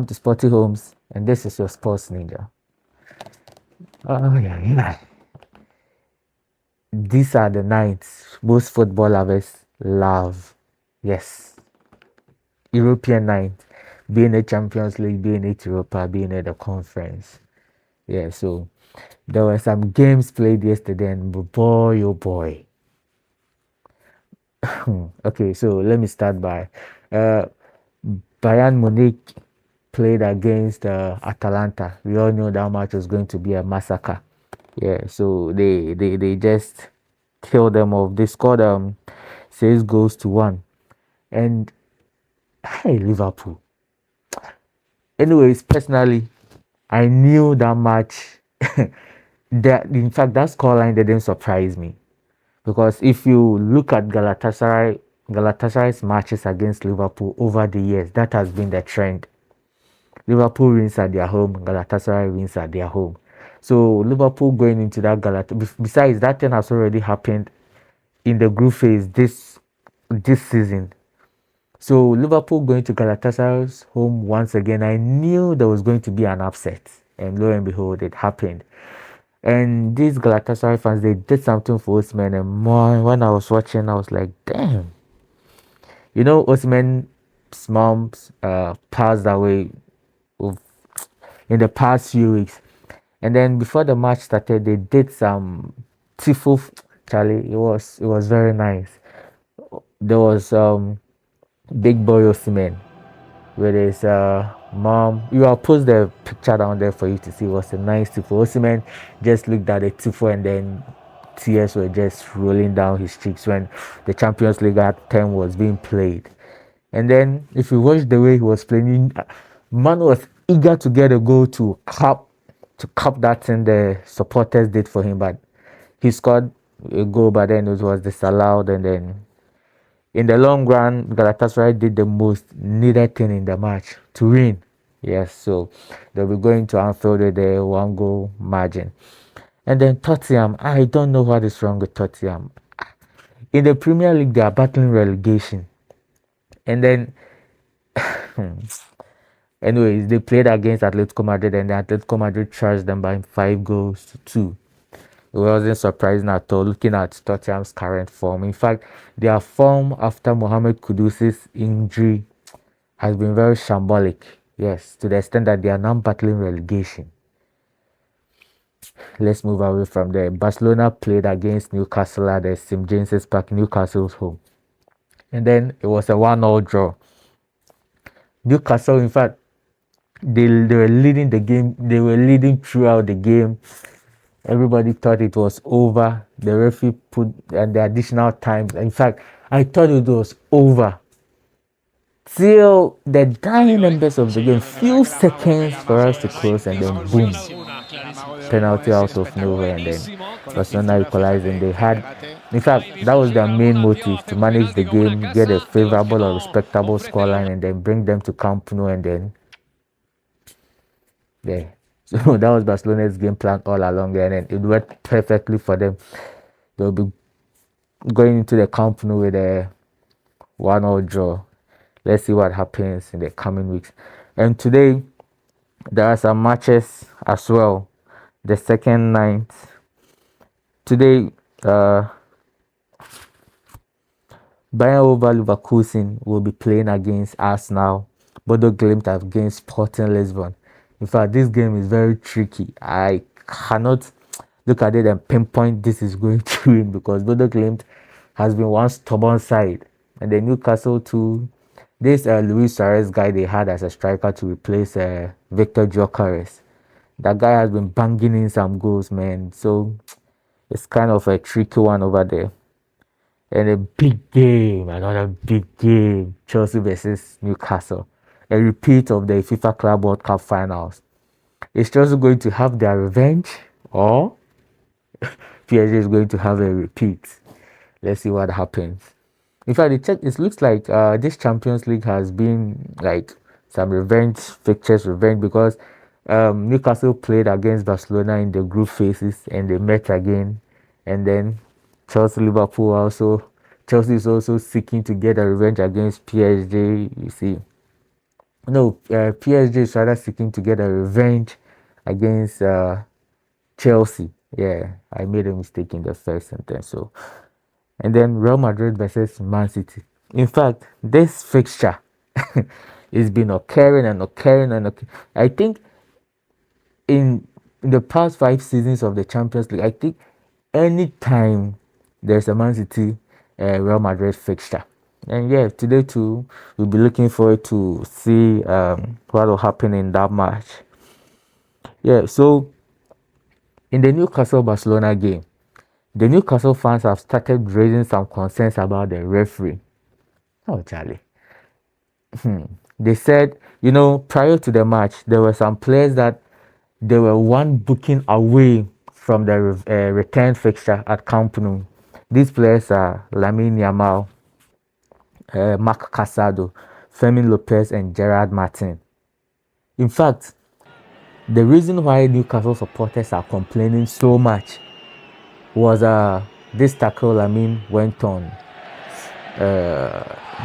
Welcome to Sporty Homes, and this is your Sports Ninja. Oh, yeah. These are the nights most football lovers love. Yes, European night, being a Champions League, being it Europa, being at the conference. Yeah, so there were some games played yesterday, and boy, oh boy. Okay, so let me start by uh, Bayern Munich played against Atalanta. We all knew that match was going to be a massacre. Yeah, so they just killed them off. They scored 6 goals to 1. And hey, Liverpool. Anyways, personally, I knew that match. That in fact that scoreline didn't surprise me. Because if you look at Galatasaray's matches against Liverpool over the years, that has been the trend. Liverpool wins at their home, Galatasaray wins at their home. So Liverpool going into that besides that thing has already happened in the group phase this season. So Liverpool going to Galatasaray's home once again, I knew there was going to be an upset, and lo and behold, it happened. And these Galatasaray fans, they did something for Osimhen, and more when I was watching, I was like, damn. You know, Osimhen's mom passed away in the past few weeks. And then before the match started, they did some tifo. Charlie, it was very nice. There was Big Boy Osimhen with his mom. I'll post the picture down there for you to see. It was a nice tifo. Osimhen just looked at the tifo and then tears were just rolling down his cheeks when the Champions League anthem was being played. And then if you watch the way he was playing, man was eager to get a goal to cap that thing the supporters did for him, but he scored a goal, but then it was disallowed. And then in the long run, Galatasaray did the most needed thing in the match to win. Yes, so they'll be going to Anfield with a 1 goal margin. And then Tottenham, I don't know what is wrong with Tottenham. In the Premier League, they are battling relegation. And then anyways, they played against Atletico Madrid, and the Atletico Madrid charged them by 5 goals to 2. It wasn't surprising at all looking at Tottenham's current form. In fact, their form after Mohamed Kudus's injury has been very shambolic. Yes, to the extent that they are now battling relegation. Let's move away from there. Barcelona played against Newcastle at the St. James's Park, Newcastle's home. And then it was a 1-1 draw. Newcastle, in fact, they were leading the game. They were leading throughout the game. Everybody thought it was over. The referee put the additional time. In fact, I thought it was over till the dying members of the game. Few seconds for us to close, and then boom, penalty out of nowhere, and then Barcelona equalizing. They had, in fact, that was their main motive, to manage the game, get a favorable or respectable scoreline, and then bring them to Camp Nou, and then there. So that was Barcelona's game plan all along, and then it worked perfectly for them. They'll be going into the Camp Nou with a 1-1 draw. Let's see what happens in the coming weeks. And today, there are some matches as well. The second night. Today, Bayern over Leverkusen will be playing against Arsenal. Bodo Glimt against Sporting Lisbon. In fact, this game is very tricky. I cannot look at it and pinpoint this is going to win, because Bodo Glimt has been one stubborn side. And the Newcastle too. This Luis Suarez guy they had as a striker to replace Victor Gyökeres. That guy has been banging in some goals, man. So it's kind of a tricky one over there. And a big game, another big game. Chelsea versus Newcastle. A repeat of the FIFA Club World Cup finals. Is Chelsea going to have their revenge, or PSG is going to have a repeat? Let's see what happens. In fact, it looks like this Champions League has been like some revenge fixtures, because Newcastle played against Barcelona in the group phases, and they met again. And then Chelsea is also seeking to get a revenge against PSG. You see, No, PSG is rather seeking to get a revenge against Chelsea. Yeah, I made a mistake in the first sentence. So, and then Real Madrid versus Man City. In fact, this fixture has been occurring and occurring and occurring. I think in in the past 5 seasons of the Champions League, I think anytime there's a Man City Real Madrid fixture. And yeah, today too, we'll be looking forward to see what will happen in that match. Yeah, so in the Newcastle Barcelona game, the Newcastle fans have started raising some concerns about the referee. Oh, Charlie. They said, prior to the match, there were some players that they were one booking away from the return fixture at Camp Nou. These players are Lamine Yamal, Marc Casado, Fermin Lopez, and Gerard Martin. In fact, the reason why Newcastle supporters are complaining so much was this tackle Lamine went on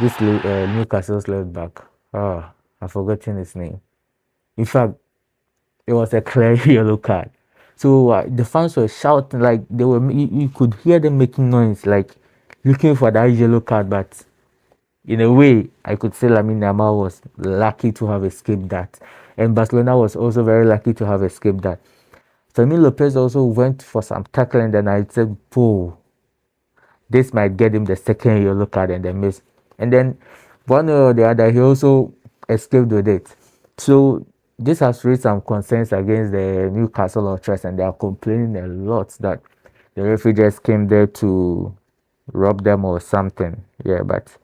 this Newcastle's left back. Oh, I've forgotten his name. In fact, it was a clear yellow card. So the fans were shouting like they were. You could hear them making noise, like looking for that yellow card. But in a way, I could say Lamine Yamal was lucky to have escaped that, and Barcelona was also very lucky to have escaped that. Fermin Lopez also went for some tackling, and then I said, "Whoa, this might get him the second yellow card," and then miss. And then one way or the other, he also escaped with it. So this has raised some concerns against the Newcastle Ultras, and they are complaining a lot that the referee just came there to rob them or something. Yeah, but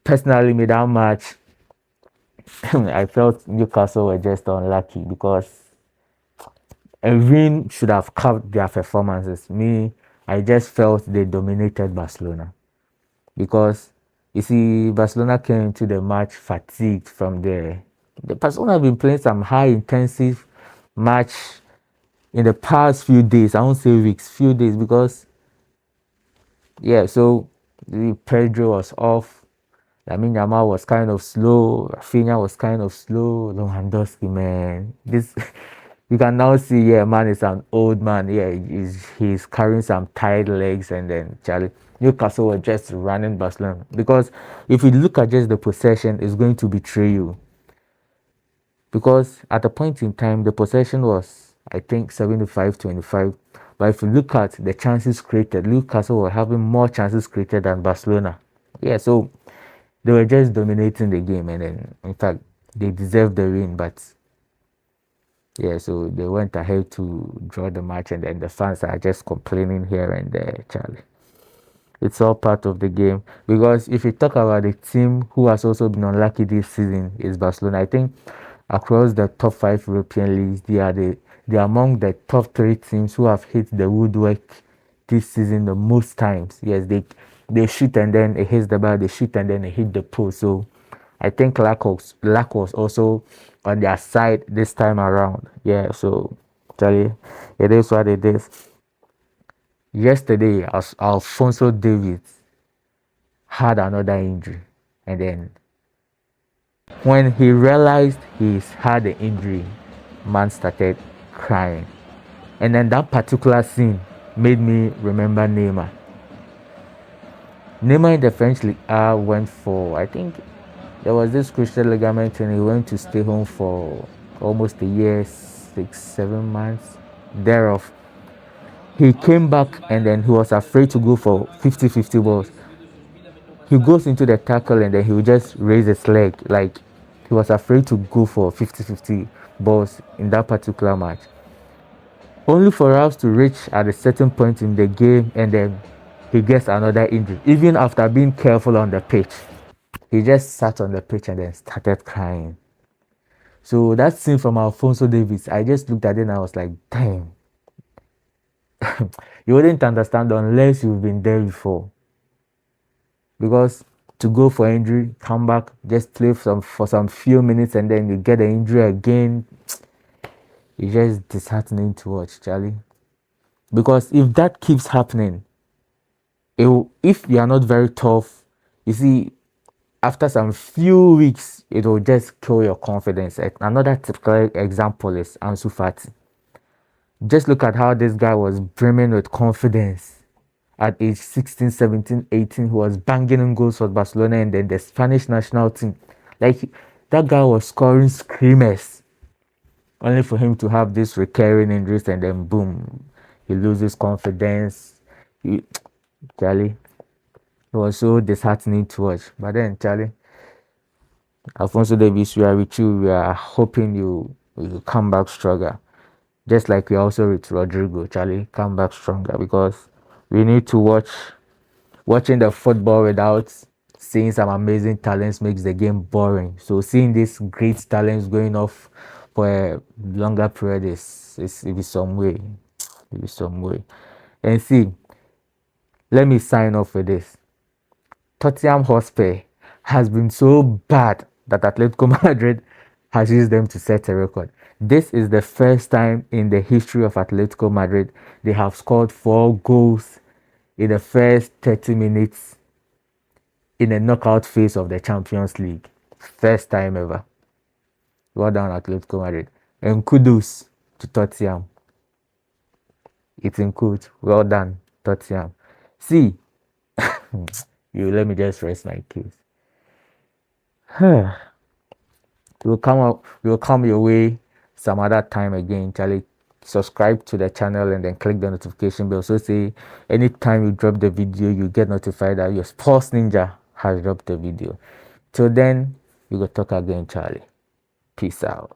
personally, with that match, I felt Newcastle were just unlucky because a win should have capped their performances. Me, I just felt they dominated Barcelona because you see, Barcelona came into the match fatigued from the Barcelona have been playing some high intensive match in the past few days. I won't say weeks, few days because yeah. So the Pedro was off. I mean, Yamal was kind of slow. Rafinha was kind of slow. Lewandowski, man, this you can now see. Yeah, man is an old man. Yeah, he's carrying some tired legs, and then Charlie. Newcastle were just running Barcelona because if you look at just the possession, it's going to betray you. Because at a point in time, the possession was, I think, 75-25. But if you look at the chances created, Newcastle were having more chances created than Barcelona. Yeah, so they were just dominating the game, and then in fact they deserved the win. But yeah, so they went ahead to draw the match, and then the fans are just complaining here and there, Charlie. It's all part of the game because if you talk about the team who has also been unlucky this season is Barcelona. I think across the top 5 European leagues, they are among the top 3 teams who have hit the woodwork this season the most times. Yes, they shoot and then it hits the bar. They shoot and then it hit the post. So I think luck was also on their side this time around. Yeah, so tell you, it is what it is. Yesterday, Alfonso Davies had another injury, and then when he realized he's had the injury, man started crying. And then that particular scene made me remember Neymar. Neymar in the French League went for, I think there was this crucial ligament, and he went to stay home for almost a year, 6, 7 months. Thereof, he came back and then he was afraid to go for 50-50 balls. He goes into the tackle and then he will just raise his leg, like he was afraid to go for 50-50 balls in that particular match, only for us to reach at a certain point in the game, and then he gets another injury even after being careful on the pitch. He just sat on the pitch and then started crying. So that scene from Alfonso Davies, I just looked at it and I was like, damn. You wouldn't understand unless you've been there before, because to go for injury, come back, just play for some few minutes, and then you get the injury again. It's just disheartening to watch, Charlie. Because if that keeps happening, if you are not very tough, you see, after some few weeks, it will just kill your confidence. Another typical example is Ansu Fati. Just look at how this guy was brimming with confidence at age 16, 17, 18. He was banging in goals for Barcelona and then the Spanish national team. Like, that guy was scoring screamers, only for him to have this recurring injuries and then boom, he loses confidence. Charlie, it was so disheartening to watch. But then, Charlie, Alfonso Davis, we are with you. We are hoping you come back stronger. Just like we also with Rodrigo, Charlie, come back stronger because we need to watching the football without seeing some amazing talents makes the game boring. So seeing these great talents going off for a longer period is it is some way. It is some way. And see, let me sign off with this. Tottenham Hotspur has been so bad that Atletico Madrid has used them to set a record. This is the first time in the history of Atletico Madrid they have scored 4 goals in the first 30 minutes in a knockout phase of the Champions League. First time ever. Well done, Atletico Madrid. And kudos to Tottenham. It's in quote. Well done, Tottenham. See, you let me just rest my case. We'll come your way some other time again, Charlie. Subscribe to the channel and then click the notification bell. So say anytime you drop the video, you get notified that your sports ninja has dropped the video. Till then, we go talk again, Charlie. Peace out.